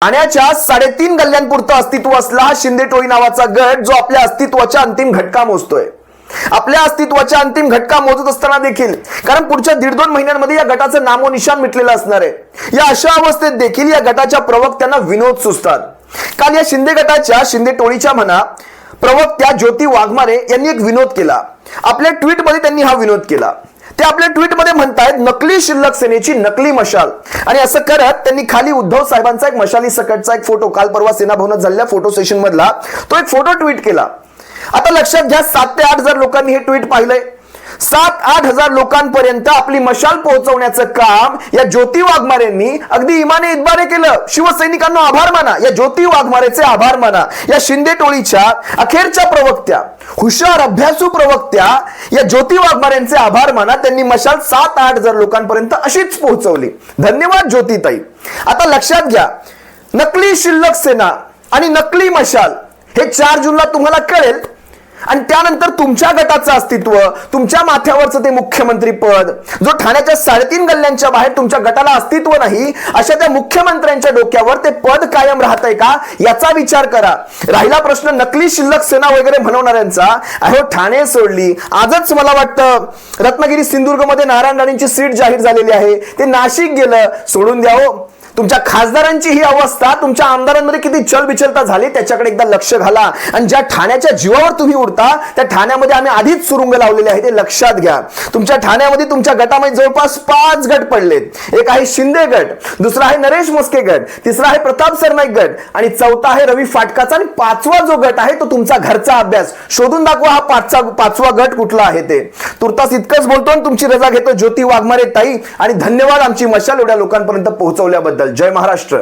ठाण्याच्या 3.5 गल्ल्यांपुरतं अस्तित्व असला हा शिंदे टोळी नावाचा गट जो आपल्या अस्तित्वाच्या अंतिम घटका मोजतोय. आपल्या अस्तित्वाच्या अंतिम घटका मोजत असताना देखील, कारण पुढच्या 1.5-2 महिन्यांमध्ये या गटाचं नामोनिशाण मिटलेलं असणार आहे, या अशा अवस्थेत देखील या गटाच्या प्रवक्त्यांना विनोद सुचतात. काल या शिंदे गटाच्या, शिंदे टोळीच्या म्हणा, प्रवक्त्या ज्योती वाघमारे यांनी एक विनोद केला. आपल्या ट्विटमध्ये त्यांनी हा विनोद केला. ते आपल्या ट्विटमध्ये म्हणतायत, नकली शिल्लक सेनेची नकली मशाल. आणि असं करत त्यांनी खाली उद्धव साहेबांचा एक मशाली सकटचा एक फोटो, काल परवा सेना भवनात झालेल्या फोटो सेशन मधला तो एक फोटो ट्विट केला. आता लक्षात घ्या, 7 ते 8 हजार लोकांनी हे ट्विट पाहिलंय. 7-8 हजार लोकांपर्यंत आपली मशाल पोहोचवण्याचं काम या ज्योती वाघमारेंनी अगदी इमाने इतबारे केलं. शिवसैनिकांना आभार माना, या ज्योती वाघमारेचे आभार माना. या शिंदे टोळीच्या अखेरच्या प्रवक्त्या, हुशार अभ्यासू प्रवक्त्या या ज्योती वाघमारेंचे आभार माना. त्यांनी मशाल 7-8 हजार लोकांपर्यंत अशीच पोहोचवली. धन्यवाद ज्योतिताई. आता लक्षात घ्या, नकली शिल्लक सेना आणि नकली मशाल हे 4 जूनला तुम्हाला कळेल. आणि त्यानंतर तुमच्या गटाचं अस्तित्व, तुमच्या माथ्यावरचं ते मुख्यमंत्री पद, जो ठाण्याच्या 3.5 गल्ल्यांच्या बाहेर तुमच्या गटाला अस्तित्व नाही, अशा त्या मुख्यमंत्र्यांच्या डोक्यावर ते पद कायम राहतंय का याचा विचार करा. राहिला प्रश्न नकली शिल्लक सेना वगैरे म्हणवणाऱ्यांचा, अहो ठाणे सोडली, आजच मला वाटतं रत्नागिरी सिंधुदुर्ग मध्ये नारायण राणेंची सीट जाहीर झालेली आहे, ते नाशिक गेलं, सोडून द्यावं. तुमच्या खासदारांची ही अवस्था, तुमच्या आमदारांमध्ये किती चलबिचलता झाली त्याच्याकडे एकदा लक्ष घाला. आणि ज्या ठाण्याच्या जीवावर तुम्ही उडता, त्या ठाण्यामध्ये आम्ही आधीच सुरुंग लावलेले आहे, ते लक्षात घ्या. तुमच्या ठाण्यामध्ये, तुमच्या गटामध्ये जवळपास 5 गट पडलेत. एक आहे शिंदे गट, दुसरा आहे नरेश म्हस्के गट, तिसरा आहे प्रताप सरनाईक गट आणि चौथा आहे रवी फाटकाचा. आणि 5वा जो गट आहे तो तुमचा घरचा अभ्यास. शोधून दाखवा हा 5वा गट कुठला आहे ते. तुर्तास इतकंच बोलतो आणि तुमची रजा घेतो. ज्योती वाघमारे ताई, आणि धन्यवाद आमची मशाल एवढ्या लोकांपर्यंत पोहोचवल्याबद्दल. जय महाराष्ट्र.